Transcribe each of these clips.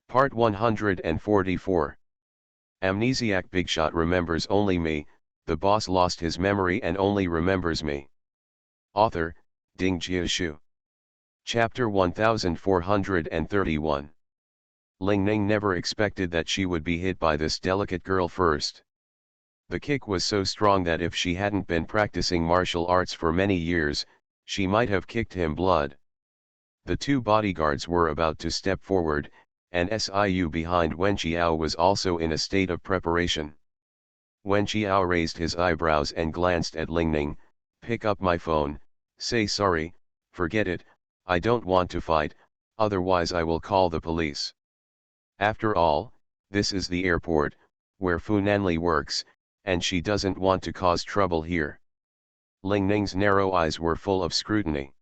Part 144. Amnesiac Bigshot remembers only me, the boss lost his memory and only remembers me. Author, Ding Jiashu. Chapter 1431. Ling Ning never expected that she would be hit by this delicate girl first. The kick was so strong that if she hadn't been practicing martial arts for many years, she might have kicked him blood. The two bodyguards were about to step forward, and Siu behind Wen Qiao was also in a state of preparation. Wen Qiao raised his eyebrows and glanced at Ling Ning. "Pick up my phone, say sorry, forget it, I don't want to fight, otherwise I will call the police. After all, this is the airport, where Fu Nanli works, and she doesn't want to cause trouble here." Ling Ning's narrow eyes were full of scrutiny.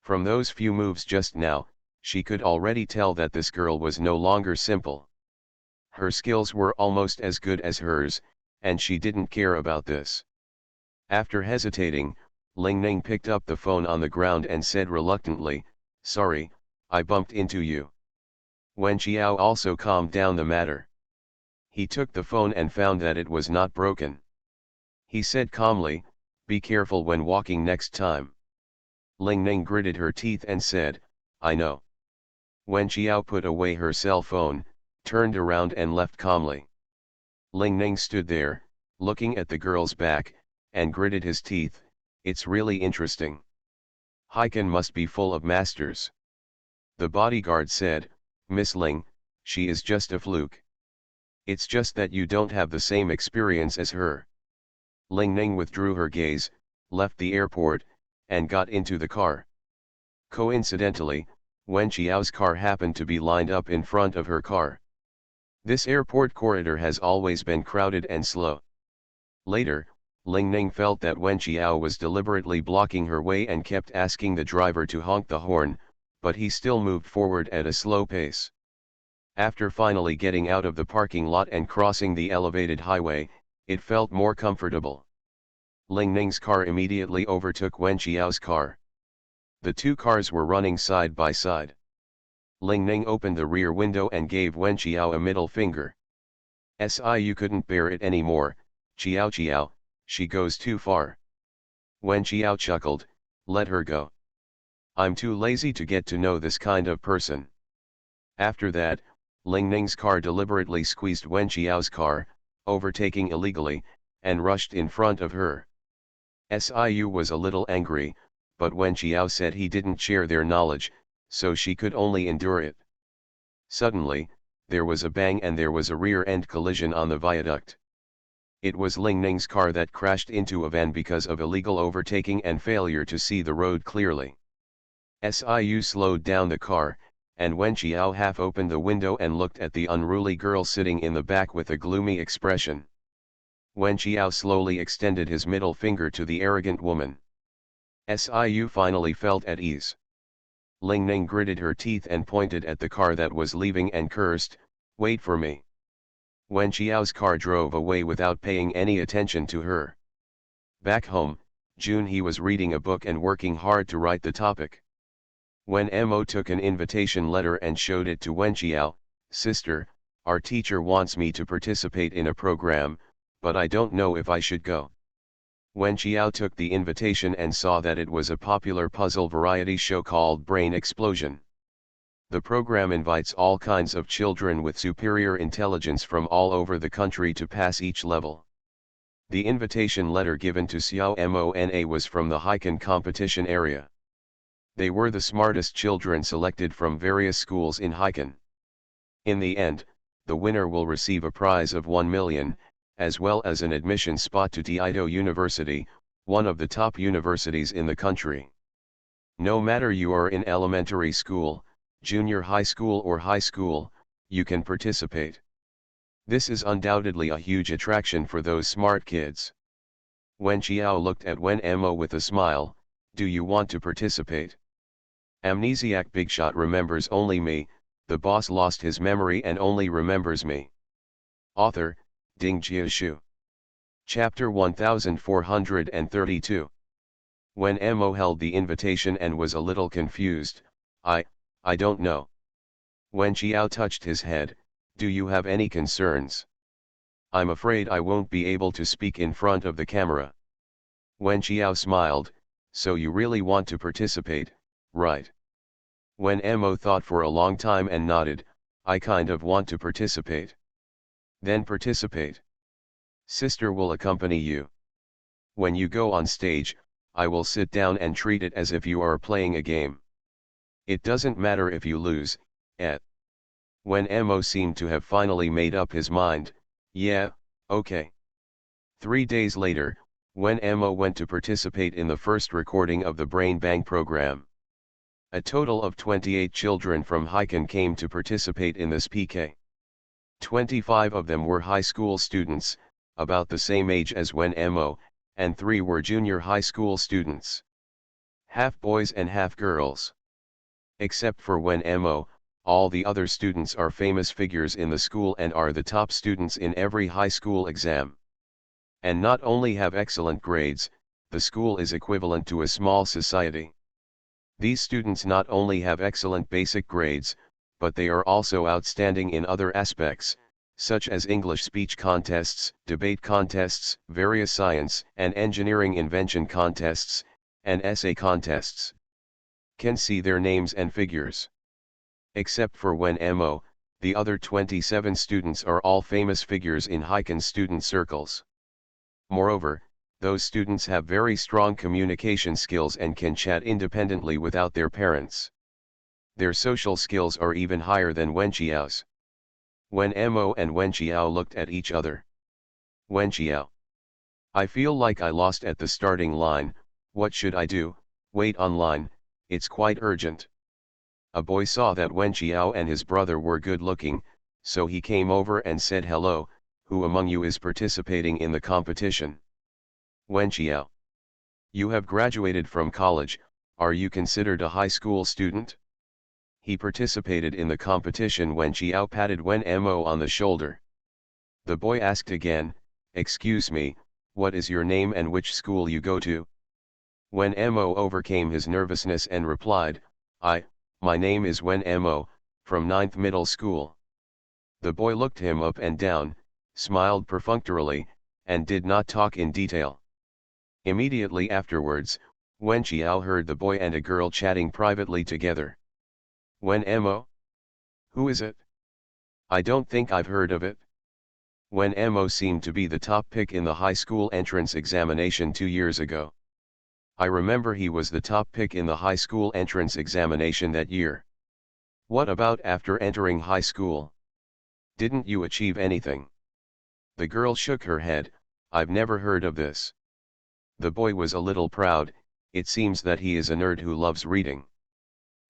From those few moves just now, she could already tell that this girl was no longer simple. Her skills were almost as good as hers, and she didn't care about this. After hesitating, Ling Ning picked up the phone on the ground and said reluctantly, "Sorry, I bumped into you." Wen Qiao also calmed down the matter. He took the phone and found that it was not broken. He said calmly, "Be careful when walking next time." Ling Ning gritted her teeth and said, "I know." Wen Qiao put away her cell phone, turned around and left calmly. Ling Ning stood there, looking at the girl's back, and gritted his teeth. "It's really interesting. Haikan must be full of masters." The bodyguard said, "Miss Ling, she is just a fluke. It's just that you don't have the same experience as her." Ling Ning withdrew her gaze, left the airport, and got into the car. Coincidentally, Wen Qiao's car happened to be lined up in front of her car. This airport corridor has always been crowded and slow. Later, Ling Ning felt that Wen Qiao was deliberately blocking her way and kept asking the driver to honk the horn, but he still moved forward at a slow pace. After finally getting out of the parking lot and crossing the elevated highway, it felt more comfortable. Ling Ning's car immediately overtook Wen Qiao's car. The two cars were running side by side. Ling Ning opened the rear window and gave Wen Qiao a middle finger. "You couldn't bear it anymore, Qiao, she goes too far." Wen Qiao chuckled, "Let her go. I'm too lazy to get to know this kind of person." After that, Ling Ning's car deliberately squeezed Wen Qiao's car, overtaking illegally, and rushed in front of her. Siu was a little angry, but Wen Qiao said he didn't share their knowledge, so she could only endure it. Suddenly, there was a bang and there was a rear-end collision on the viaduct. It was Ling Ning's car that crashed into a van because of illegal overtaking and failure to see the road clearly. Siu slowed down the car, and Wen Qiao half opened the window and looked at the unruly girl sitting in the back with a gloomy expression. Wen Qiao slowly extended his middle finger to the arrogant woman. Siu finally felt at ease. Ling Ning gritted her teeth and pointed at the car that was leaving and cursed, "Wait for me." Wen Qiao's car drove away without paying any attention to her. Back home, He was reading a book and working hard to write the topic. When Mo took an invitation letter and showed it to Wen Qiao, "Sister, our teacher wants me to participate in a program, but I don't know if I should go." Wen Qiao took the invitation and saw that it was a popular puzzle variety show called Brain Explosion. The program invites all kinds of children with superior intelligence from all over the country to pass each level. The invitation letter given to Xiao Mona was from the Haikan competition area. They were the smartest children selected from various schools in Haikan. In the end, the winner will receive a prize of 1 million, as well as an admission spot to Taito University, one of the top universities in the country. No matter you are in elementary school, junior high school or high school, you can participate. This is undoubtedly a huge attraction for those smart kids. Wen Qiao looked at Wen Mo with a smile, "Do you want to participate?" Amnesiac Bigshot remembers only me, the boss lost his memory and only remembers me. Author, Ding Jiashu. Chapter 1432. When Mo held the invitation and was a little confused, I don't know." Wen Qiao touched his head. Do you have any concerns? I'm afraid I won't be able to speak in front of the camera. Wen Qiao smiled. So you really want to participate, right? Wen Mo thought for a long time and nodded. I kind of want to participate. Then participate. Sister will accompany you. When you go on stage, I will sit down and treat it as if you are playing a game. It doesn't matter if you lose, eh? When Mo seemed to have finally made up his mind, yeah, okay. 3 days later, when Mo went to participate in the first recording of the Brain Bang program. A total of 28 children from Haikan came to participate in this PK. 25 of them were high school students, about the same age as Wen Mo, and 3 were junior high school students. Half boys and half girls. Except for Wen Mo, all the other students are famous figures in the school and are the top students in every high school exam. And not only have excellent grades, the school is equivalent to a small society. These students not only have excellent basic grades, but they are also outstanding in other aspects, such as English speech contests, debate contests, various science and engineering invention contests, and essay contests. Can see their names and figures. Except for Wen Mo, the other 27 students are all famous figures in Haikan student circles. Moreover, those students have very strong communication skills and can chat independently without their parents. Their social skills are even higher than Wen Qiao's. Wen Mo and Wen Qiao looked at each other. Wen Qiao. I feel like I lost at the starting line. What should I do? Wait online, it's quite urgent. A boy saw that Wen Qiao and his brother were good looking, so he came over and said, hello, who among you is participating in the competition? Wen Qiao. You have graduated from college, are you considered a high school student? He participated in the competition. Wen Qiao patted Wen Mo on the shoulder. The boy asked again, excuse me, what is your name and which school you go to? Wen Mo overcame his nervousness and replied, my name is Wen Mo, from 9th middle school. The boy looked him up and down, smiled perfunctorily, and did not talk in detail. Immediately afterwards, Wen Qiao heard the boy and a girl chatting privately together. Wen Mo? Who is it? I don't think I've heard of it. Wen Mo seemed to be the top pick in the high school entrance examination 2 years ago. I remember he was the top pick in the high school entrance examination that year. What about after entering high school? Didn't you achieve anything? The girl shook her head. I've never heard of this. The boy was a little proud. It seems that he is a nerd who loves reading.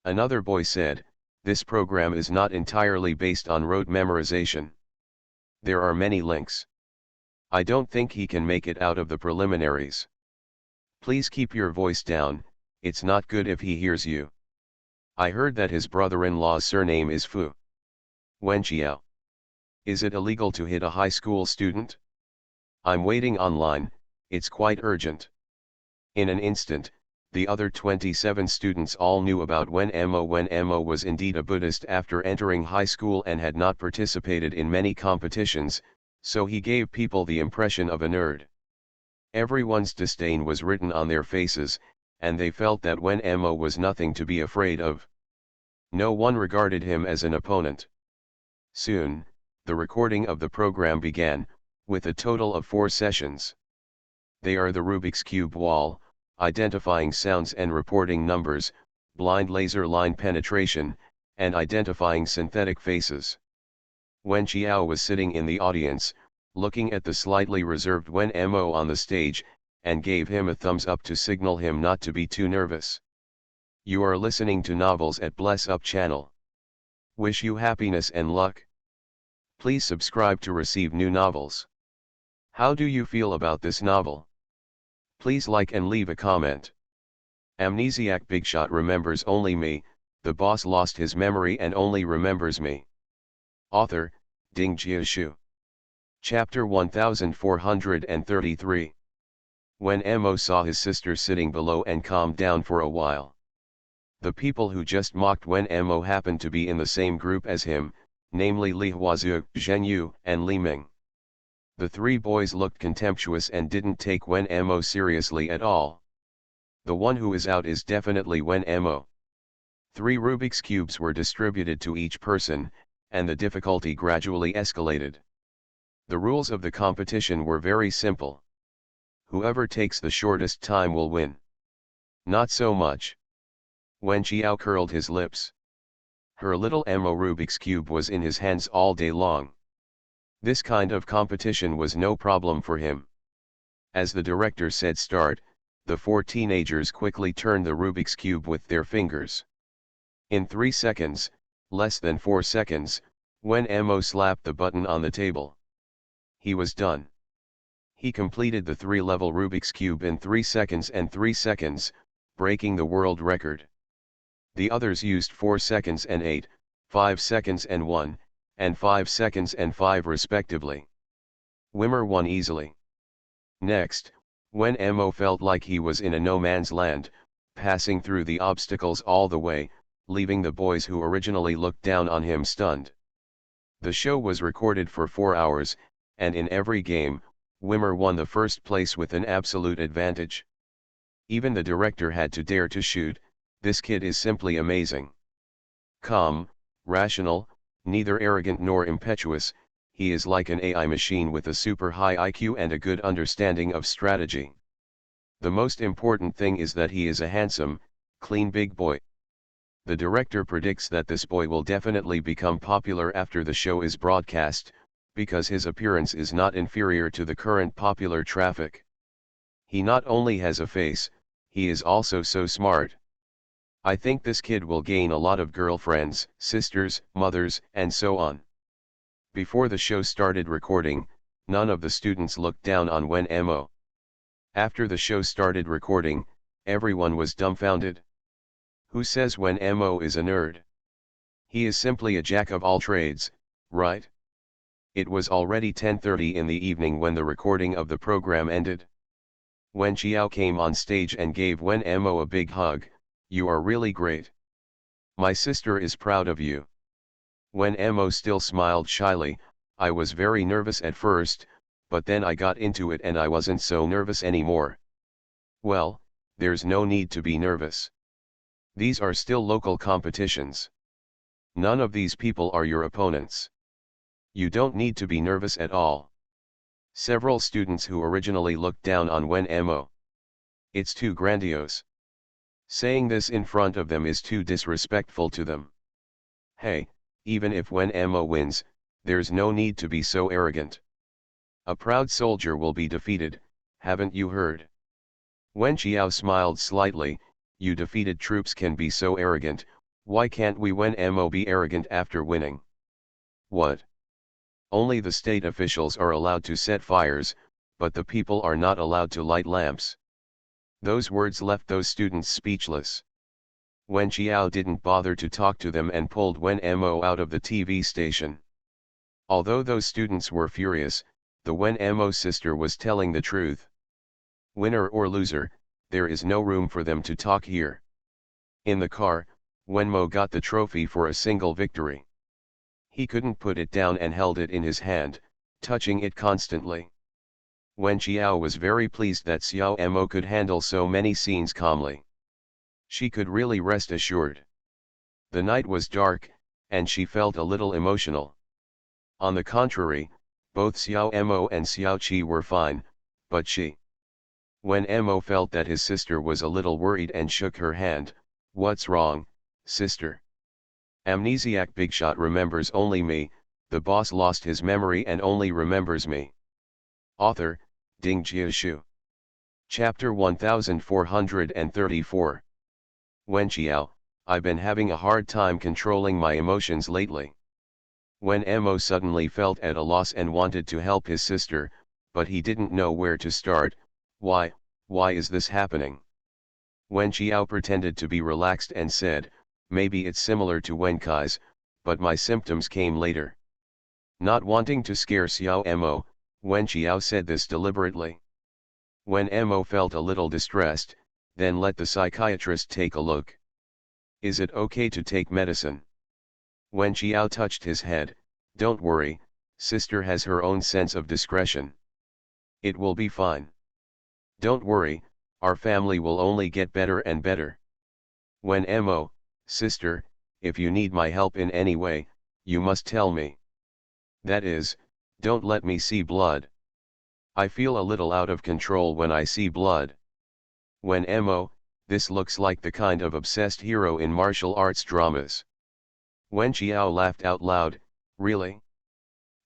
Another boy said, this program is not entirely based on rote memorization. There are many links. I don't think he can make it out of the preliminaries. Please keep your voice down, it's not good if he hears you. I heard that his brother-in-law's surname is Fu. Wen Qiao. Is it illegal to hit a high school student? I'm waiting online, it's quite urgent. In an instant, the other 27 students all knew about Wen Mo. Wen Mo was indeed a Buddhist after entering high school and had not participated in many competitions, so he gave people the impression of a nerd. Everyone's disdain was written on their faces, and they felt that Wen Mo was nothing to be afraid of. No one regarded him as an opponent. Soon, the recording of the program began, with a total of 4 sessions. They are the Rubik's Cube wall, identifying sounds and reporting numbers, blind laser line penetration, and identifying synthetic faces. Wen Qiao was sitting in the audience, looking at the slightly reserved Wen Mo on the stage, and gave him a thumbs up to signal him not to be too nervous. You are listening to Novels at Bless Up channel. Wish you happiness and luck. Please subscribe to receive new novels. How do you feel about this novel? Please like and leave a comment. Amnesiac Bigshot remembers only me, the boss lost his memory and only remembers me. Author, Ding Jiashu. Chapter 1433. When Mo saw his sister sitting below and calmed down for a while. The people who just mocked Wen Mo happened to be in the same group as him, namely Li Huazhu, Zheng Yu, and Li Ming. The three boys looked contemptuous and didn't take Wen Mo seriously at all. The one who is out is definitely Wen Mo. 3 Rubik's Cubes were distributed to each person, and the difficulty gradually escalated. The rules of the competition were very simple. Whoever takes the shortest time will win. Not so much. Wen Qiao curled his lips. Her little Mo Rubik's Cube was in his hands all day long. This kind of competition was no problem for him. As the director said start, the 4 teenagers quickly turned the Rubik's Cube with their fingers. In 3 seconds, less than 4 seconds, Wen Mo slapped the button on the table. He was done. He completed the 3-level Rubik's Cube in 3 seconds and 3 seconds, breaking the world record. The others used 4 seconds and 8, 5 seconds and 1, and 5 seconds and 5 respectively. Wimmer won easily. Next, Wen Mo felt like he was in a no-man's land, passing through the obstacles all the way, leaving the boys who originally looked down on him stunned. The show was recorded for 4 hours, and in every game, Wimmer won the first place with an absolute advantage. Even the director had to dare to shoot. This kid is simply amazing. Calm, rational, neither arrogant nor impetuous, he is like an AI machine with a super high IQ and a good understanding of strategy. The most important thing is that he is a handsome, clean big boy. The director predicts that this boy will definitely become popular after the show is broadcast, because his appearance is not inferior to the current popular traffic. He not only has a face, he is also so smart. I think this kid will gain a lot of girlfriends, sisters, mothers, and so on. Before the show started recording, none of the students looked down on Wen Mo. After the show started recording, everyone was dumbfounded. Who says Wen Mo is a nerd? He is simply a jack of all trades, right? It was already 10:30 in the evening when the recording of the program ended. Wen Qiao came on stage and gave Wen Mo a big hug. You are really great. My sister is proud of you. Wen Mo still smiled shyly. I was very nervous at first, but then I got into it and I wasn't so nervous anymore. Well, there's no need to be nervous. These are still local competitions. None of these people are your opponents. You don't need to be nervous at all. Several students who originally looked down on Wen Mo. It's too grandiose. Saying this in front of them is too disrespectful to them. Hey, even if Wen Mo wins, there's no need to be so arrogant. A proud soldier will be defeated, haven't you heard? Wen Qiao smiled slightly. You defeated troops can be so arrogant, why can't we Wen Mo be arrogant after winning? What? Only the state officials are allowed to set fires, but the people are not allowed to light lamps. Those words left those students speechless. Wen Qiao didn't bother to talk to them and pulled Wen Mo out of the TV station. Although those students were furious, the Wen Mo sister was telling the truth. Winner or loser, there is no room for them to talk here. In the car, Wen Mo got the trophy for a single victory. He couldn't put it down and held it in his hand, touching it constantly. Wen Qiao was very pleased that Xiao Mo could handle so many scenes calmly. She could really rest assured. The night was dark, and she felt a little emotional. On the contrary, both Xiao Mo and Xiao Qi were fine, but Wen Mo felt that his sister was a little worried and shook her hand. What's wrong, sister? Amnesiac Bigshot remembers only me, the boss lost his memory and only remembers me. Author, Ding Jiashu. Chapter 1434. Wen Qiao, I've been having a hard time controlling my emotions lately. Wen Mo suddenly felt at a loss and wanted to help his sister, but he didn't know where to start. Why is this happening? Wen Qiao pretended to be relaxed and said, maybe it's similar to Wen Kai's, but my symptoms came later. Not wanting to scare Xiao Mo, Wen Qiao said this deliberately. Wen Mo felt a little distressed, then let the psychiatrist take a look. Is it okay to take medicine? Wen Qiao touched his head. Don't worry, sister has her own sense of discretion. It will be fine. Don't worry, our family will only get better and better. Wen Mo, sister, if you need my help in any way, you must tell me. That is, don't let me see blood. I feel a little out of control when I see blood. Wen Mo, this looks like the kind of obsessed hero in martial arts dramas. Wen Qiao laughed out loud. Really?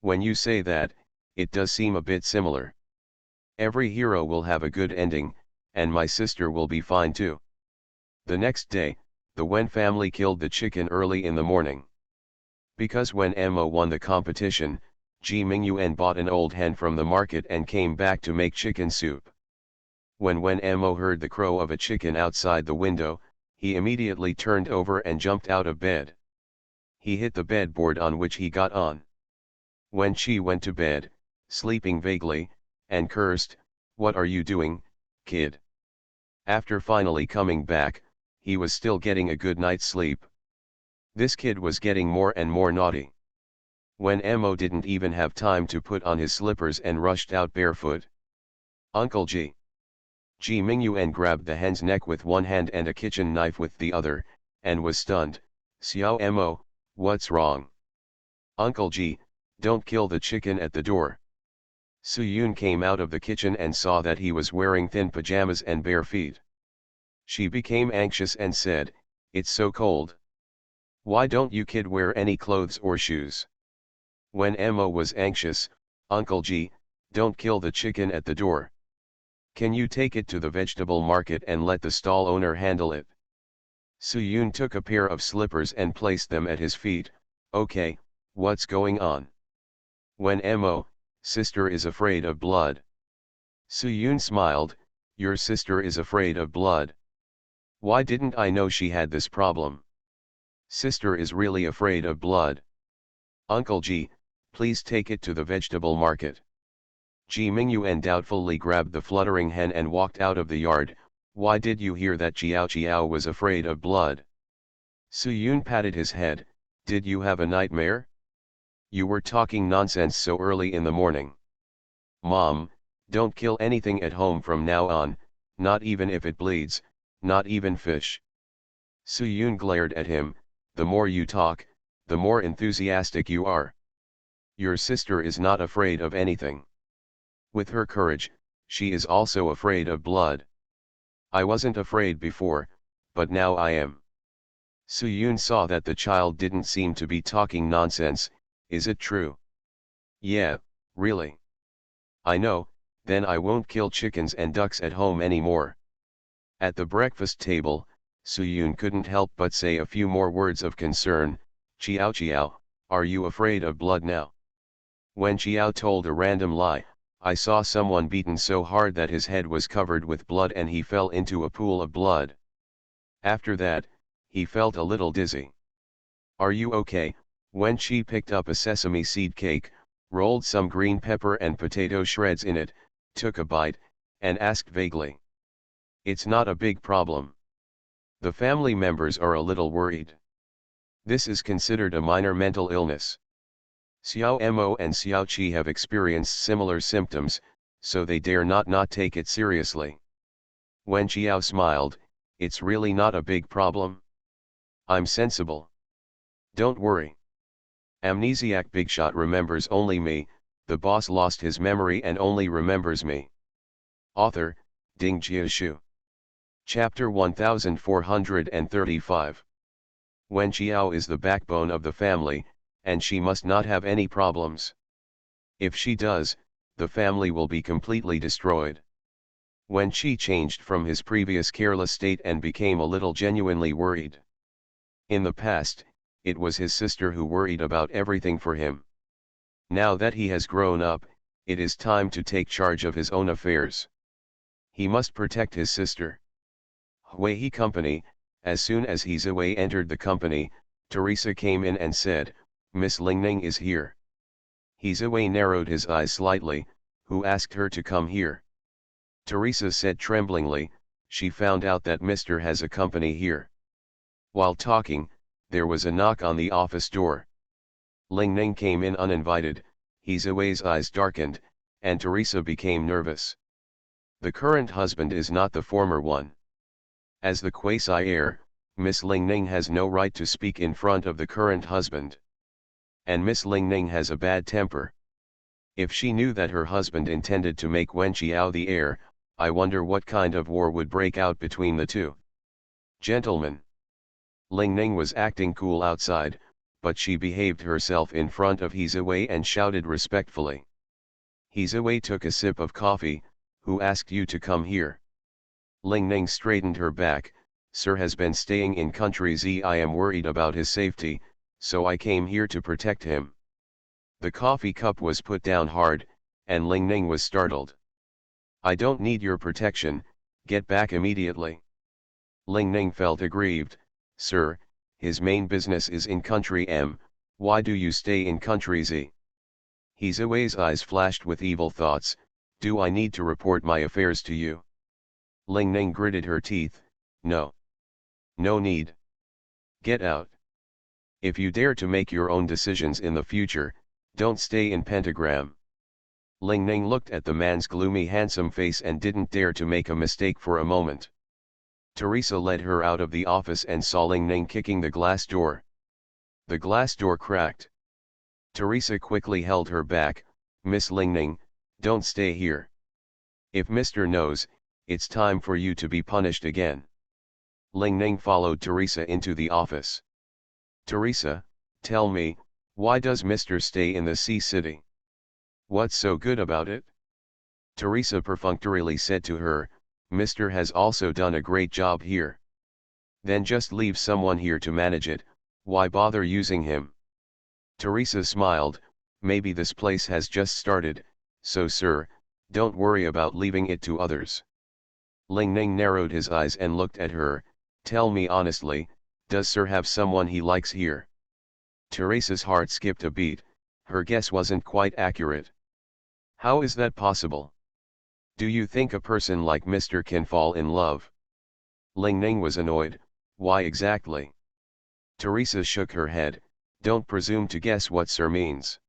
When you say that, it does seem a bit similar. Every hero will have a good ending, and my sister will be fine too. The next day, the Wen family killed the chicken early in the morning. Because when Mo won the competition, Ji Mingyuan bought an old hen from the market and came back to make chicken soup. When Mo heard the crow of a chicken outside the window, he immediately turned over and jumped out of bed. He hit the bedboard on which he got on. Wen Qi went to bed, sleeping vaguely, and cursed, "What are you doing, kid?" After finally coming back, he was still getting a good night's sleep. This kid was getting more and more naughty. When Mo didn't even have time to put on his slippers and rushed out barefoot. Uncle Ji. Ji Mingyuan grabbed the hen's neck with one hand and a kitchen knife with the other, and was stunned. Xiao Mo, what's wrong? Uncle Ji, don't kill the chicken at the door. Su Yun came out of the kitchen and saw that he was wearing thin pajamas and bare feet. She became anxious and said, "It's so cold. Why don't you kid wear any clothes or shoes?" When Mo was anxious, "Uncle Ji, don't kill the chicken at the door. Can you take it to the vegetable market and let the stall owner handle it?" Su Yun took a pair of slippers and placed them at his feet. "Okay, what's going on?" When Mo, sister is afraid of blood. Su Yun smiled, "Your sister is afraid of blood. Why didn't I know she had this problem? Sister is really afraid of blood. Uncle Ji, please take it to the vegetable market." Ji Mingyuan doubtfully grabbed the fluttering hen and walked out of the yard. "Why did you hear that Jiao Jiao was afraid of blood?" Su Yun patted his head. "Did you have a nightmare? You were talking nonsense so early in the morning. Mom, don't kill anything at home from now on, not even if it bleeds, not even fish." Su Yun glared at him. "The more you talk, the more enthusiastic you are. Your sister is not afraid of anything. With her courage, she is also afraid of blood. I wasn't afraid before, but now I am." Su Yun saw that the child didn't seem to be talking nonsense. "Is it true?" "Yeah, really. I know, then I won't kill chickens and ducks at home anymore." At the breakfast table, Su Yun couldn't help but say a few more words of concern. "Qiao Qiao, are you afraid of blood now?" When Qiao told a random lie, "I saw someone beaten so hard that his head was covered with blood and he fell into a pool of blood. After that, he felt a little dizzy." "Are you okay?" When she picked up a sesame seed cake, rolled some green pepper and potato shreds in it, took a bite, and asked vaguely. "It's not a big problem. The family members are a little worried. This is considered a minor mental illness. Xiao Mo and Xiao Qi have experienced similar symptoms, so they dare not take it seriously." When Qiao smiled, "It's really not a big problem. I'm sensible. Don't worry. Amnesiac Bigshot remembers only me, the boss lost his memory and only remembers me." Author, Ding Jiashu. Chapter 1435. Wen Qiao is the backbone of the family, and she must not have any problems. If she does, the family will be completely destroyed. Wen Qi changed from his previous careless state and became a little genuinely worried. In the past, it was his sister who worried about everything for him. Now that he has grown up, it is time to take charge of his own affairs. He must protect his sister. Huihe Company. As soon as he Ziwei entered the company, Teresa came in and said, "Miss Lingning is here." He Ziwei narrowed his eyes slightly. "Who asked her to come here?" Teresa said tremblingly, "She found out that Mr. has a company here." While talking, there was a knock on the office door. Ling Ning came in uninvited, Heezui's eyes darkened, and Teresa became nervous. The current husband is not the former one. As the quasi-heir, Miss Ling Ning has no right to speak in front of the current husband. And Miss Ling Ning has a bad temper. If she knew that her husband intended to make Wen Qiao the heir, I wonder what kind of war would break out between the two. Gentlemen. Ling Ning was acting cool outside, but she behaved herself in front of Heezui and shouted respectfully. Heezui took a sip of coffee. Who asked you to come here? Ling Ning straightened her back. Sir has been staying in country Z. I am worried about his safety, so I came here to protect him. The coffee cup was put down hard, and Ling Ning was startled. I don't need your protection, get back immediately. Ling Ning felt aggrieved. Sir, his main business is in country M, why do you stay in country Z? Heezui's eyes flashed with evil thoughts. Do I need to report my affairs to you? Ling Ning gritted her teeth. No. No need. Get out. If you dare to make your own decisions in the future, don't stay in pentagram. Ling Ning looked at the man's gloomy handsome face and didn't dare to make a mistake for a moment. Teresa led her out of the office and saw Ling Ning kicking the glass door. The glass door cracked. Teresa quickly held her back. Miss Ling Ning, don't stay here. If Mr. knows, it's time for you to be punished again. Ling Ning followed Teresa into the office. Teresa, tell me, why does Mr. stay in the Sea City? What's so good about it? Teresa perfunctorily said to her, Mr. has also done a great job here. Then just leave someone here to manage it, why bother using him? Teresa smiled, maybe this place has just started, so sir, don't worry about leaving it to others. Ling Ning narrowed his eyes and looked at her. Tell me honestly, does sir have someone he likes here? Teresa's heart skipped a beat, her guess wasn't quite accurate. How is that possible? Do you think a person like Mr. can fall in love? Ling Ning was annoyed, why exactly? Teresa shook her head, don't presume to guess what sir means.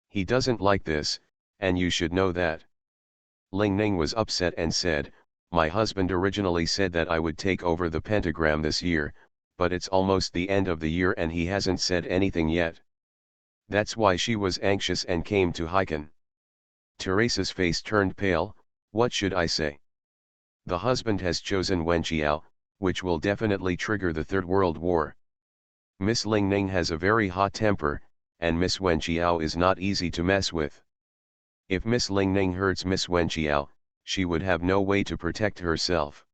He doesn't like this, and you should know that. Ling Ning was upset and said, my husband originally said that I would take over the pentagram this year, but it's almost the end of the year and he hasn't said anything yet. That's why she was anxious and came to Hiken. Teresa's face turned pale, what should I say? The husband has chosen Wen Qiao, which will definitely trigger the Third World War. Miss Ling Ning has a very hot temper, and Miss Wen Qiao is not easy to mess with. If Miss Ling Ning hurts Miss Wen Qiao, she would have no way to protect herself.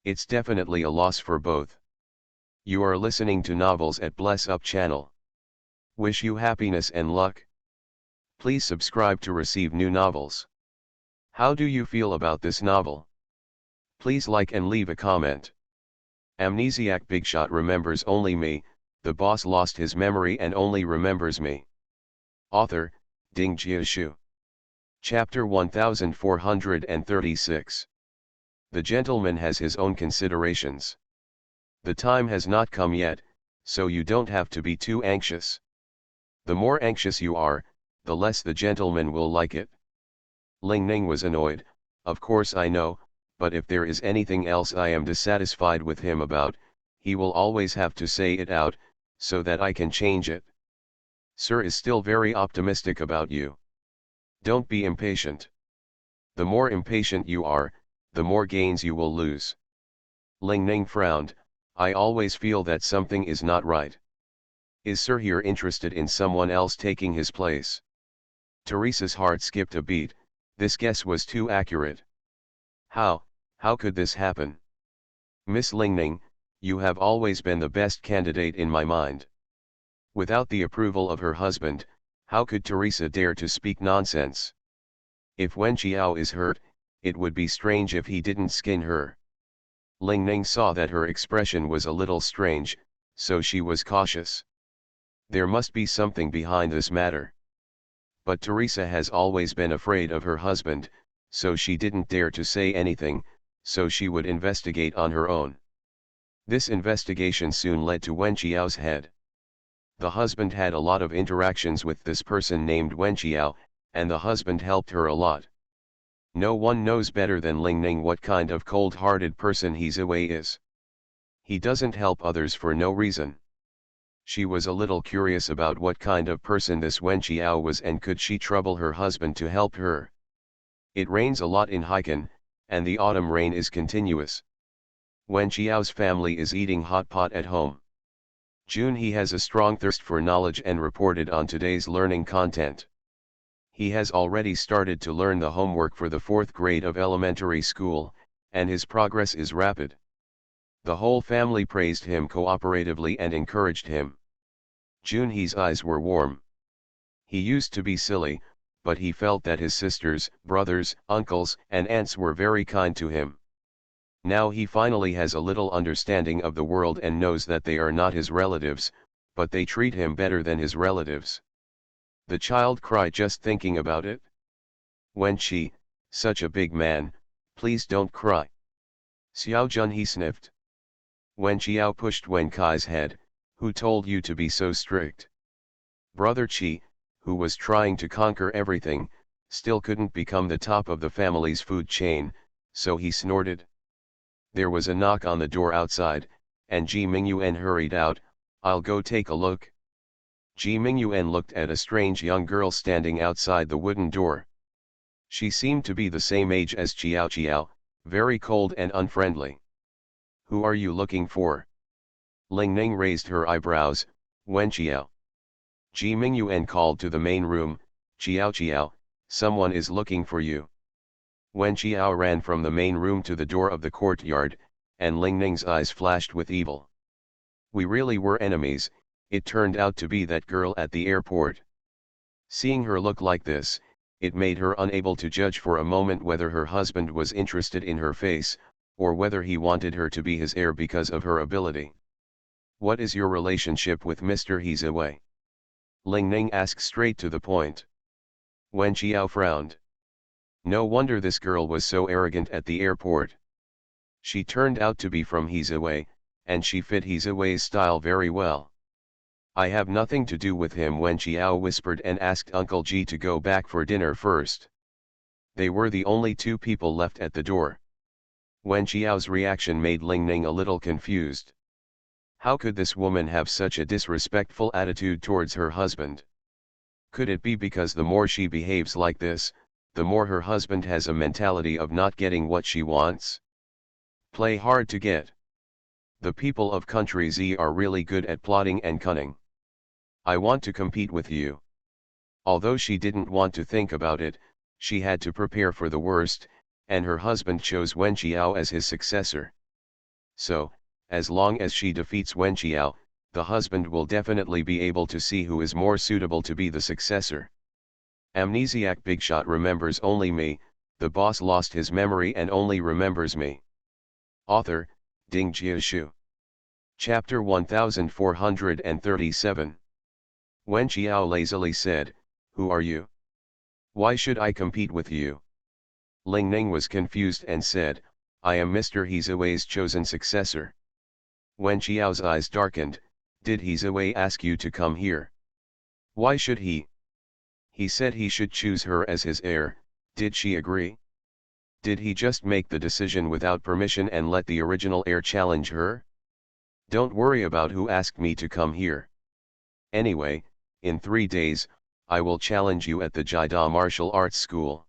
It's definitely a loss for both. You are listening to Novels at Bless Up channel. Wish you happiness and luck. Please subscribe to receive new novels. How do you feel about this novel? Please like and leave a comment. Amnesiac Bigshot remembers only me, the boss lost his memory and only remembers me. Author, Ding Jiashu. Chapter 1436. The gentleman has his own considerations. The time has not come yet, so you don't have to be too anxious. The more anxious you are, the less the gentleman will like it. Ling Ning was annoyed, of course I know, but if there is anything else I am dissatisfied with him about, he will always have to say it out, so that I can change it. Sir is still very optimistic about you. Don't be impatient. The more impatient you are, the more gains you will lose. Ling Ning frowned, I always feel that something is not right. Is Sir here interested in someone else taking his place? Teresa's heart skipped a beat, this guess was too accurate. How could this happen? Miss Ling Ning, you have always been the best candidate in my mind. Without the approval of her husband, how could Teresa dare to speak nonsense? If Wen Qiao is hurt, it would be strange if he didn't skin her. Ling Ning saw that her expression was a little strange, so she was cautious. There must be something behind this matter. But Teresa has always been afraid of her husband, so she didn't dare to say anything, so she would investigate on her own. This investigation soon led to Wen Qiao's head. The husband had a lot of interactions with this person named Wen Qiao, and the husband helped her a lot. No one knows better than Ling Ning what kind of cold-hearted person He Ziwei is. He doesn't help others for no reason. She was a little curious about what kind of person this Wen Qiao was and could she trouble her husband to help her. It rains a lot in Haikan, and the autumn rain is continuous. Wen Qiao's family is eating hot pot at home. June he has a strong thirst for knowledge and reported on today's learning content. He has already started to learn the homework for the 4th grade of elementary school, and his progress is rapid. The whole family praised him cooperatively and encouraged him. Junhee's eyes were warm. He used to be silly, but he felt that his sisters, brothers, uncles, and aunts were very kind to him. Now he finally has a little understanding of the world and knows that they are not his relatives, but they treat him better than his relatives. The child cried just thinking about it. Wen Qi, such a big man, please don't cry. Xiao Junhee sniffed. Wen Qiao pushed Wen Kai's head. Who told you to be so strict? Brother Qi, who was trying to conquer everything, still couldn't become the top of the family's food chain, so he snorted. There was a knock on the door outside, and Ji Mingyuan hurried out. I'll go take a look. Ji Mingyuan looked at a strange young girl standing outside the wooden door. She seemed to be the same age as Qiao Qiao, very cold and unfriendly. Who are you looking for? Ling Ning raised her eyebrows. Wen Qiao. Ji Mingyuan called to the main room. Qiao Qiao, someone is looking for you. Wen Qiao ran from the main room to the door of the courtyard, and Ling Ning's eyes flashed with evil. We really were enemies. It turned out to be that girl at the airport. Seeing her look like this, it made her unable to judge for a moment whether her husband was interested in her face, or whether he wanted her to be his heir because of her ability. What is your relationship with Mr. He Ziwei? Ling Ning asked straight to the point. Wen Qiao frowned. No wonder this girl was so arrogant at the airport. She turned out to be from He Ziwei, and she fit He Ziwei's style very well. I have nothing to do with him, Wen Qiao whispered and asked Uncle Ji to go back for dinner first. They were the only two people left at the door. Wen Qiao's reaction made Ling Ning a little confused. How could this woman have such a disrespectful attitude towards her husband? Could it be because the more she behaves like this, the more her husband has a mentality of not getting what she wants? Play hard to get. The people of country Z are really good at plotting and cunning. I want to compete with you. Although she didn't want to think about it, she had to prepare for the worst, and her husband chose Wen Qiao as his successor. So, as long as she defeats Wen Qiao, the husband will definitely be able to see who is more suitable to be the successor. Amnesiac Bigshot remembers only me. The boss lost his memory and only remembers me. Author, Ding Jiashu. Chapter 1437. Wen Qiao lazily said, Who are you? Why should I compete with you? Ling Ning was confused and said, I am Mr. He Ziwei's chosen successor. Wen Qiao's eyes darkened. Did He Ziwei ask you to come here? Why should he? He said he should choose her as his heir. Did she agree? Did he just make the decision without permission and let the original heir challenge her? Don't worry about who asked me to come here. Anyway, in 3 days, I will challenge you at the Jida martial arts school.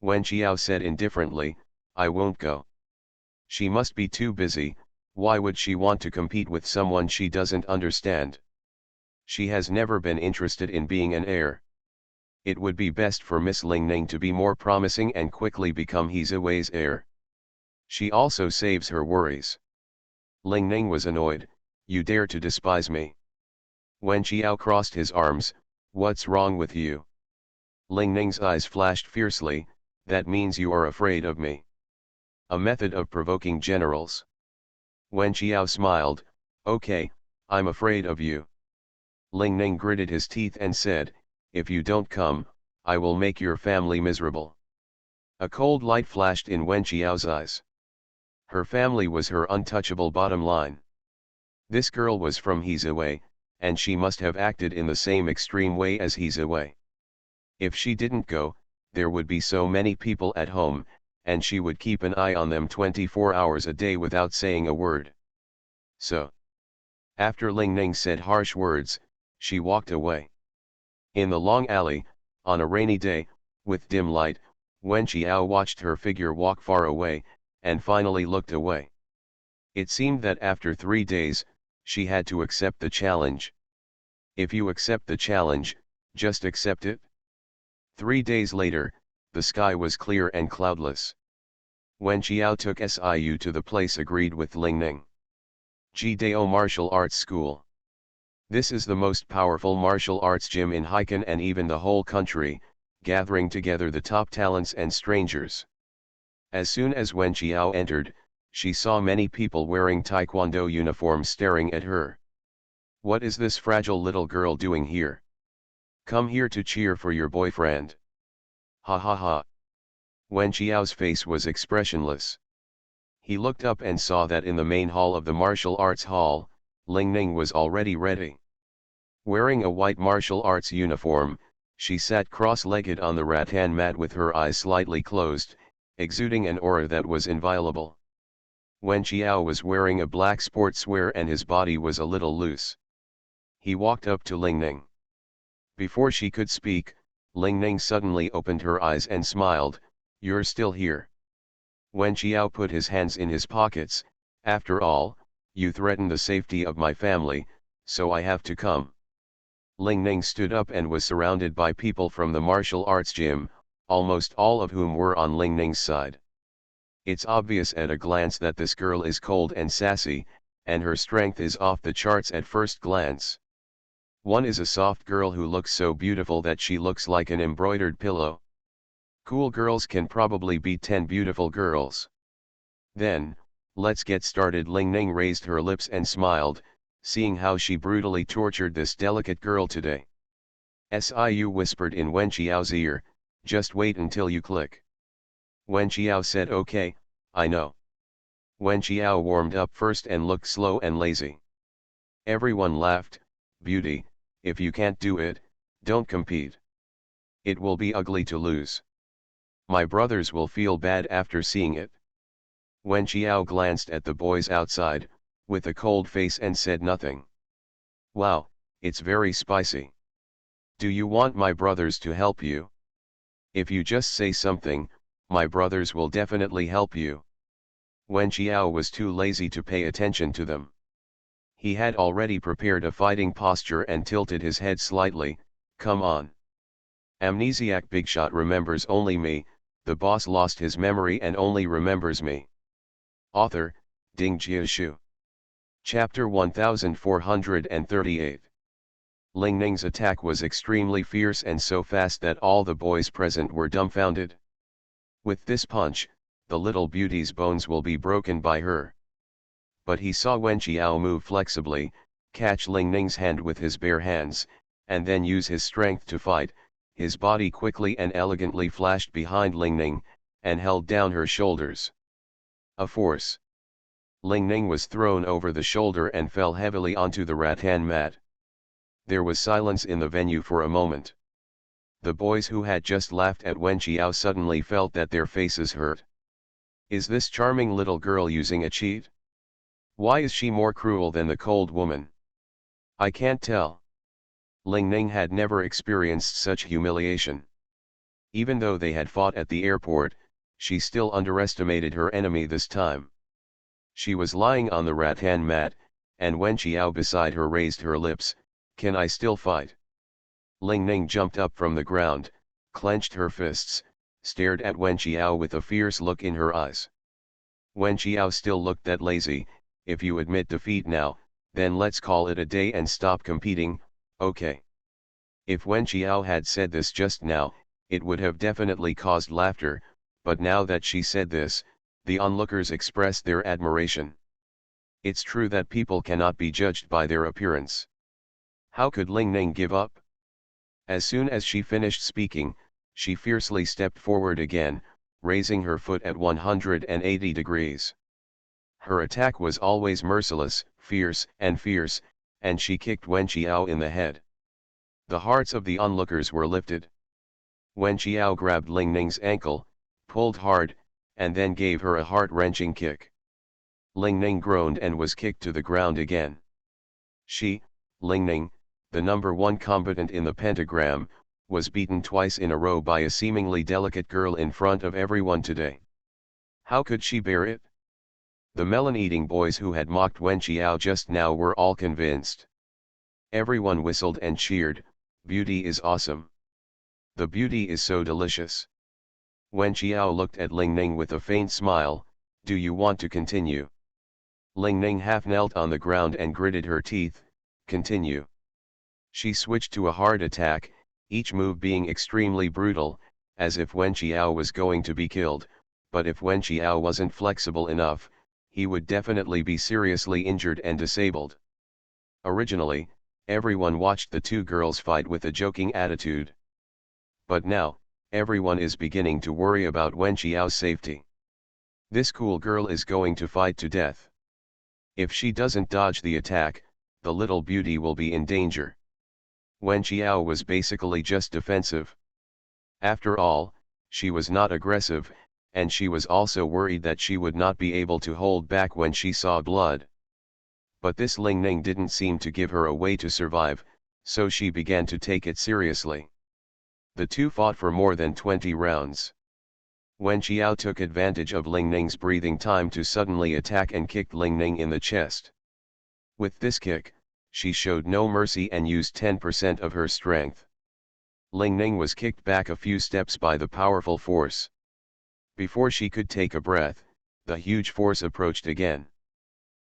Wen Qiao said indifferently, I won't go. She must be too busy. Why would she want to compete with someone she doesn't understand? She has never been interested in being an heir. It would be best for Miss Ling Ning to be more promising and quickly become He Ziwei's heir. She also saves her worries. Ling Ning was annoyed. You dare to despise me? Wen Qiao crossed his arms. What's wrong with you? Ling Ning's eyes flashed fiercely. That means you are afraid of me. A method of provoking generals. Wen Qiao smiled. Okay, I'm afraid of you. Ling Ning gritted his teeth and said, if you don't come, I will make your family miserable. A cold light flashed in Wen Qiao's eyes. Her family was her untouchable bottom line. This girl was from Hizaway, and she must have acted in the same extreme way as Hizaway. If she didn't go, there would be so many people at home, and she would keep an eye on them 24 hours a day without saying a word. So, after Ling Ning said harsh words, she walked away. In the long alley, on a rainy day, with dim light, Wen Qiao watched her figure walk far away, and finally looked away. It seemed that after 3 days, she had to accept the challenge. If you accept the challenge, just accept it. 3 days later, the sky was clear and cloudless. Wen Qiao took Siu to the place agreed with Ling Ning. Jidao Martial Arts School. This is the most powerful martial arts gym in Haikan and even the whole country, gathering together the top talents and strangers. As soon as Wen Qiao entered, she saw many people wearing taekwondo uniforms staring at her. What is this fragile little girl doing here? Come here to cheer for your boyfriend. Ha ha ha. Wen Qiao's face was expressionless. He looked up and saw that in the main hall of the martial arts hall, Ling Ning was already ready. Wearing a white martial arts uniform, she sat cross-legged on the rattan mat with her eyes slightly closed, exuding an aura that was inviolable. Wen Qiao was wearing a black sportswear and his body was a little loose. He walked up to Ling Ning. Before she could speak, Ling Ning suddenly opened her eyes and smiled, "You're still here." Wen Qiao put his hands in his pockets, "After all, you threaten the safety of my family, so I have to come." Ling Ning stood up and was surrounded by people from the martial arts gym, almost all of whom were on Ling Ning's side. It's obvious at a glance that this girl is cold and sassy, and her strength is off the charts at first glance. One is a soft girl who looks so beautiful that she looks like an embroidered pillow. Cool girls can probably beat 10 beautiful girls. Then, let's get started. Ling Ning raised her lips and smiled, seeing how she brutally tortured this delicate girl today. Siu whispered in Wen Qiao's ear, "Just wait until you click." Wen Qiao said, "Okay, I know." Wen Qiao warmed up first and looked slow and lazy. Everyone laughed. "Beauty, if you can't do it, don't compete. It will be ugly to lose. My brothers will feel bad after seeing it." Wen Qiao glanced at the boys outside, with a cold face and said nothing. "Wow, it's very spicy. Do you want my brothers to help you? If you just say something, my brothers will definitely help you." Wen Qiao was too lazy to pay attention to them. He had already prepared a fighting posture and tilted his head slightly. "Come on. Amnesiac Bigshot remembers only me, the boss lost his memory and only remembers me." Author, Ding Jiashu. Chapter 1438. Ling Ning's attack was extremely fierce and so fast that all the boys present were dumbfounded. With this punch, the little beauty's bones will be broken by her. But he saw Wen Qiao move flexibly, catch Ling Ning's hand with his bare hands, and then use his strength to fight. His body quickly and elegantly flashed behind Ling Ning, and held down her shoulders. A force. Ling Ning was thrown over the shoulder and fell heavily onto the rattan mat. There was silence in the venue for a moment. The boys who had just laughed at Wen Qiao suddenly felt that their faces hurt. Is this charming little girl using a cheat? Why is she more cruel than the cold woman? I can't tell. Ling Ning had never experienced such humiliation. Even though they had fought at the airport, she still underestimated her enemy this time. She was lying on the rattan mat, and Wen Qiao beside her raised her lips, "Can I still fight?" Ling Ning jumped up from the ground, clenched her fists, stared at Wen Qiao with a fierce look in her eyes. Wen Qiao still looked that lazy. "If you admit defeat now, then let's call it a day and stop competing, okay?" If Wen Qiao had said this just now, it would have definitely caused laughter, but now that she said this, the onlookers expressed their admiration. It's true that people cannot be judged by their appearance. How could Ling Ning give up? As soon as she finished speaking, she fiercely stepped forward again, raising her foot at 180 degrees. Her attack was always merciless, fierce, and she kicked Wen Qiao in the head. The hearts of the onlookers were lifted. Wen Qiao grabbed Ling Ning's ankle, pulled hard, and then gave her a heart-wrenching kick. Ling Ning groaned and was kicked to the ground again. She, Ling Ning, the number one combatant in the pentagram, was beaten twice in a row by a seemingly delicate girl in front of everyone today. How could she bear it? The melon-eating boys who had mocked Wen Qiao just now were all convinced. Everyone whistled and cheered, "Beauty is awesome. The beauty is so delicious." Wen Qiao looked at Ling Ning with a faint smile, "Do you want to continue?" Ling Ning half knelt on the ground and gritted her teeth, "Continue." She switched to a hard attack, each move being extremely brutal, as if Wen Qiao was going to be killed, but if Wen Qiao wasn't flexible enough, he would definitely be seriously injured and disabled. Originally, everyone watched the two girls fight with a joking attitude. But now, everyone is beginning to worry about Wen Qiao's safety. This cool girl is going to fight to death. If she doesn't dodge the attack, the little beauty will be in danger. Wen Qiao was basically just defensive. After all, she was not aggressive, and she was also worried that she would not be able to hold back when she saw blood. But this Ling Ning didn't seem to give her a way to survive, so she began to take it seriously. The two fought for more than 20 rounds. Wen Qiao took advantage of Ling Ning's breathing time to suddenly attack and kicked Ling Ning in the chest. With this kick, she showed no mercy and used 10% of her strength. Ling Ning was kicked back a few steps by the powerful force. Before she could take a breath, the huge force approached again.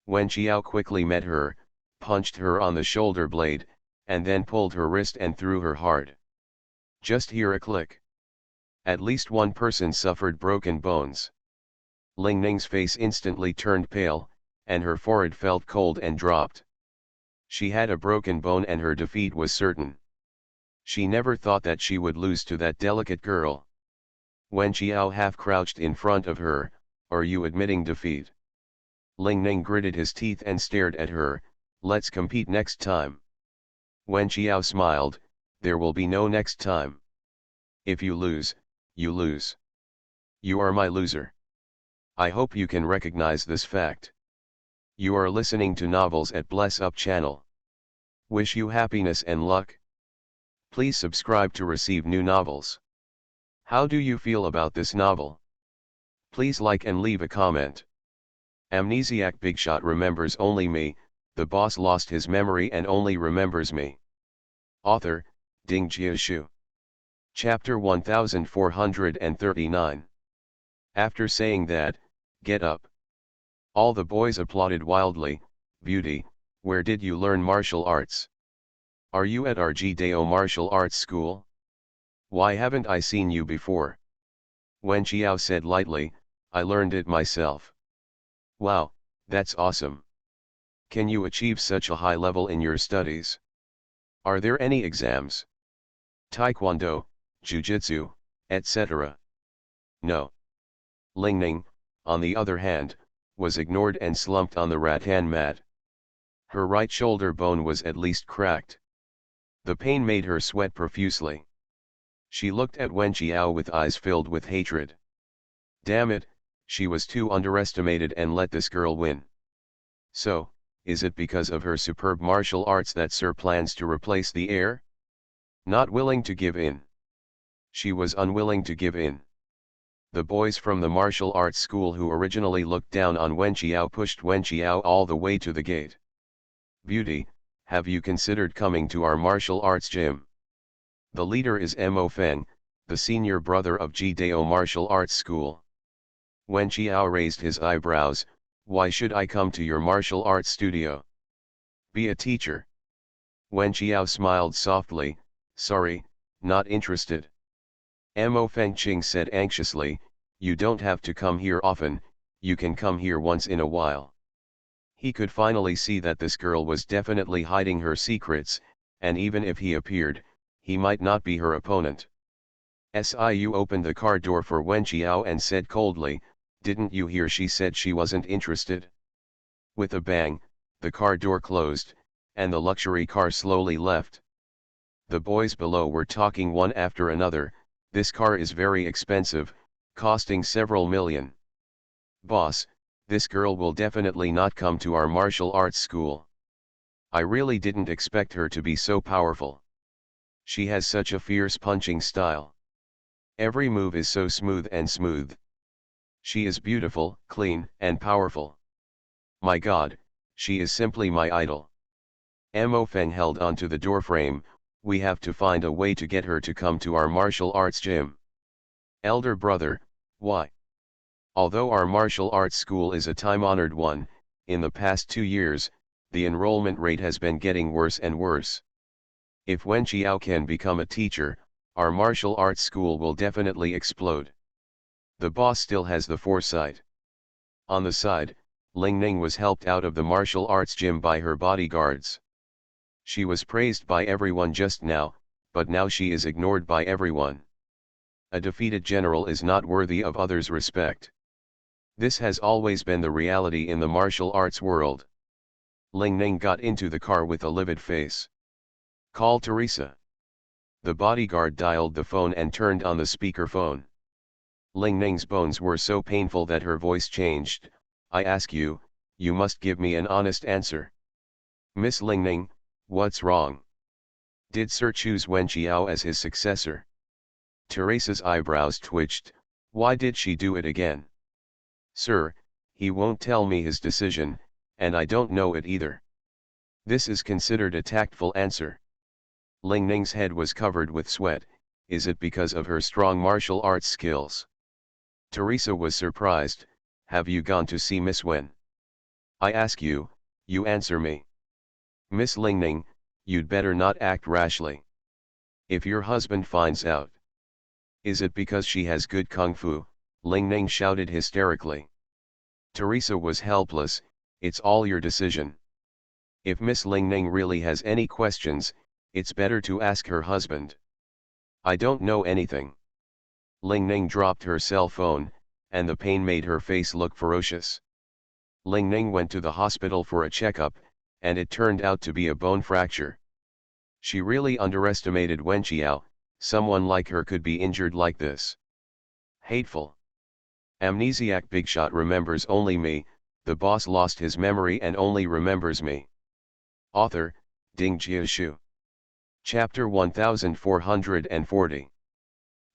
Wen Qiao quickly met her, punched her on the shoulder blade, and then pulled her wrist and threw her hard. Just hear a click. At least one person suffered broken bones. Ling Ning's face instantly turned pale, and her forehead felt cold and dropped. She had a broken bone and her defeat was certain. She never thought that she would lose to that delicate girl. Wen Qiao half crouched in front of her, "Are you admitting defeat?" Ling Ning gritted his teeth and stared at her, "Let's compete next time." Wen Qiao smiled, "There will be no next time. If you lose, you lose. You are my loser. I hope you can recognize this fact. You are listening to Novels at Bless Up channel. Wish you happiness and luck. Please subscribe to receive new novels. How do you feel about this novel? Please like and leave a comment. Amnesiac Bigshot remembers only me, the boss lost his memory and only remembers me. Author, Ding Jiashu. Chapter 1439. After saying that, "Get up." All the boys applauded wildly. "Beauty, where did you learn martial arts? Are you at our Jidao martial arts school? Why haven't I seen you before?" Wen Qiao said lightly, "I learned it myself." "Wow, that's awesome. Can you achieve such a high level in your studies? Are there any exams? Taekwondo, Jiu-Jitsu, etc.? No." Ling Ning, on the other hand, was ignored and slumped on the rattan mat. Her right shoulder bone was at least cracked. The pain made her sweat profusely. She looked at Wen Qiao with eyes filled with hatred. Damn it, she was too underestimated and let this girl win. So, is it because of her superb martial arts that Sir plans to replace the heir? Not willing to give in. She was unwilling to give in. The boys from the martial arts school who originally looked down on Wen Qiao pushed Wen Qiao all the way to the gate. "Beauty, have you considered coming to our martial arts gym? The leader is Mo Feng, the senior brother of Jidao Martial Arts School." Wen Qiao raised his eyebrows, "Why should I come to your martial arts studio? Be a teacher." Wen Qiao smiled softly, "Sorry, not interested." Mo Feng Qing said anxiously, "You don't have to come here often, you can come here once in a while." He could finally see that this girl was definitely hiding her secrets, and even if he appeared, he might not be her opponent. Siu opened the car door for Wen Qiao and said coldly, "Didn't you hear she said she wasn't interested? With a bang, the car door closed, and the luxury car slowly left. The boys below were talking one after another, "This car is very expensive, costing several million. Boss, this girl will definitely not come to our martial arts school. I really didn't expect her to be so powerful. She has such a fierce punching style. Every move is so smooth and smooth. She is beautiful, clean, and powerful. My God, she is simply my idol." Mo Feng held onto the doorframe. "We have to find a way to get her to come to our martial arts gym." Elder brother, why? Although our martial arts school is a time-honored one, in the past 2 years, the enrollment rate has been getting worse and worse. If Wen Qiao can become a teacher, our martial arts school will definitely explode. The boss still has the foresight. On the side, Ling Ning was helped out of the martial arts gym by her bodyguards. She was praised by everyone just now, but now she is ignored by everyone. A defeated general is not worthy of others' respect. This has always been the reality in the martial arts world. Ling Ning got into the car with a livid face. "Call Teresa." The bodyguard dialed the phone and turned on the speakerphone. Ling Ning's bones were so painful that her voice changed. "I ask you, you must give me an honest answer. Miss Ling Ning, what's wrong? Did Sir choose Wen Qiao as his successor?" Teresa's eyebrows twitched. "Why did she do it again?" "Sir, he won't tell me his decision, and I don't know it either." This is considered a tactful answer. Ling Ning's head was covered with sweat. Is it because of her strong martial arts skills? Teresa was surprised. "Have you gone to see Miss Wen? I ask you, you answer me. Miss Ling Ning, you'd better not act rashly. If your husband finds out." "Is it because she has good kung fu?" Ling Ning shouted hysterically. Teresa was helpless. "It's all your decision. If Miss Ling Ning really has any questions, it's better to ask her husband. I don't know anything." Ling Ning dropped her cell phone, and the pain made her face look ferocious. Ling Ning went to the hospital for a checkup, and it turned out to be a bone fracture. She really underestimated Wen Qiao. Someone like her could be injured like this. Hateful. Amnesiac Bigshot remembers only me. The boss lost his memory and only remembers me. Author, Ding Jiashu. Chapter 1440.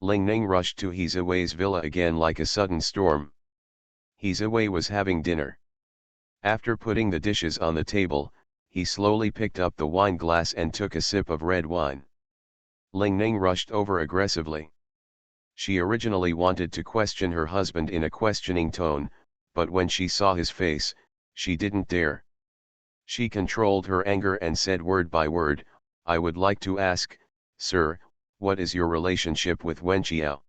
Ling Ning rushed to Heizewei's villa again like a sudden storm. Heizewei was having dinner. After putting the dishes on the table, he slowly picked up the wine glass and took a sip of red wine. Ling Ning rushed over aggressively. She originally wanted to question her husband in a questioning tone, but when she saw his face, she didn't dare. She controlled her anger and said word by word, "I would like to ask, sir, what is your relationship with Wen Qiao?"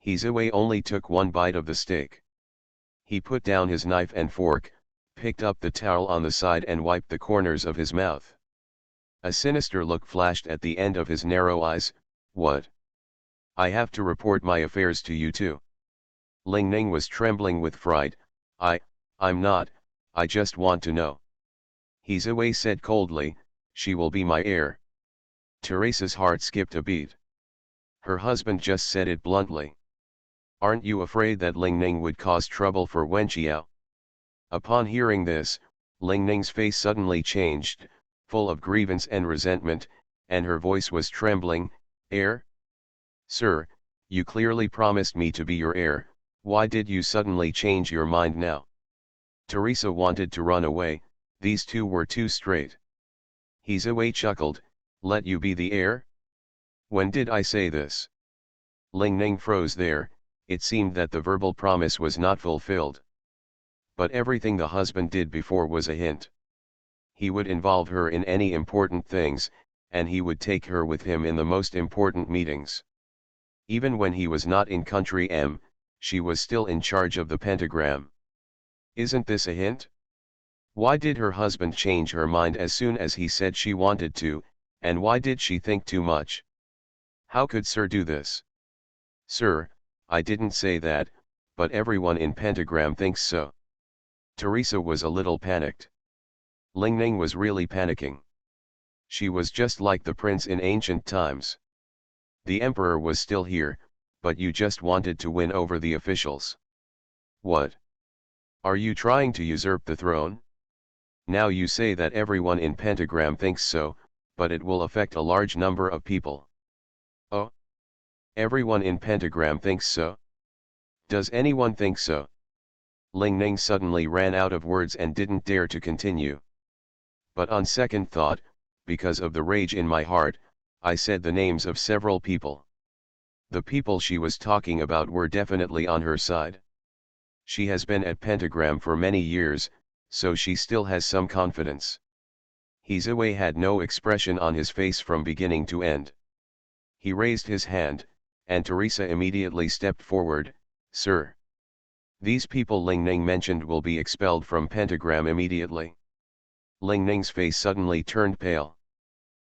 Heizewei only took one bite of the steak. He put down his knife and fork, picked up the towel on the side and wiped the corners of his mouth. A sinister look flashed at the end of his narrow eyes. "What? I have to report my affairs to you too." Ling Ning was trembling with fright. I'm not, I just want to know." Heizewei said coldly, "She will be my heir." Teresa's heart skipped a beat. Her husband just said it bluntly. "Aren't you afraid that Ling Ning would cause trouble for Wen Qiao?" Upon hearing this, Ling Ning's face suddenly changed, full of grievance and resentment, and her voice was trembling. "Heir? Sir, you clearly promised me to be your heir. Why did you suddenly change your mind now?" Teresa wanted to run away. These two were too straight. Heizewei chuckled. "Let you be the heir? When did I say this?" Ling Ning froze there. It seemed that the verbal promise was not fulfilled. But everything the husband did before was a hint. He would involve her in any important things, and he would take her with him in the most important meetings. Even when he was not in country M, she was still in charge of the pentagram. Isn't this a hint? Why did her husband change her mind as soon as he said she wanted to, and why did she think too much? How could Sir do this? "Sir, I didn't say that, but everyone in pentagram thinks so." Teresa was a little panicked. Ling Ning was really panicking. She was just like the prince in ancient times. The emperor was still here, but you just wanted to win over the officials. What? Are you trying to usurp the throne? Now you say that everyone in Pentagram thinks so, but it will affect a large number of people. Oh? Everyone in Pentagram thinks so? Does anyone think so? Ling Ning suddenly ran out of words and didn't dare to continue. But on second thought, because of the rage in my heart, I said the names of several people. The people she was talking about were definitely on her side. She has been at Pentagram for many years, so she still has some confidence. Hizue had no expression on his face from beginning to end. He raised his hand, and Teresa immediately stepped forward. Sir. These people Ling Ning mentioned will be expelled from Pentagram immediately. Ling Ning's face suddenly turned pale.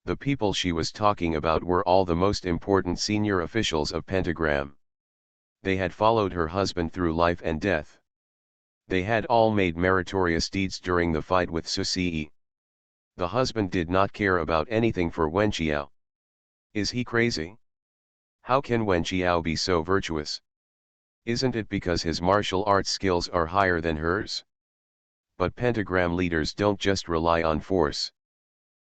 The people she was talking about were all the most important senior officials of Pentagram. They had followed her husband through life and death. They had all made meritorious deeds during the fight with Susi. The husband did not care about anything for Wen Qiao. Is he crazy? How can Wen Qiao be so virtuous? Isn't it because his martial arts skills are higher than hers? But Pentagram leaders don't just rely on force.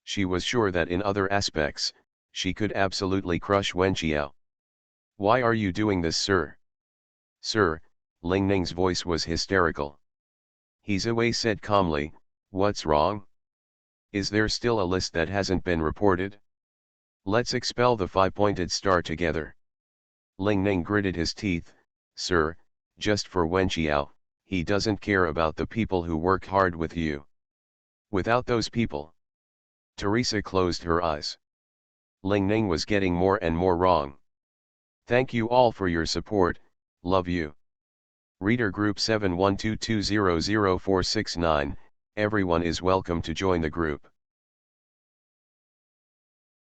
She was sure that in other aspects, she could absolutely crush Wen Qiao. Why are you doing this, sir? Sir, Ling Ning's voice was hysterical. Hizue said calmly, what's wrong? Is there still a list that hasn't been reported? Let's expel the five-pointed star together. Ling Ning gritted his teeth, sir, just for Wen Qiao, he doesn't care about the people who work hard with you. Without those people. Teresa closed her eyes. Ling Ning was getting more and more wrong. Thank you all for your support, love you. Reader Group 7122000469, everyone is welcome to join the group.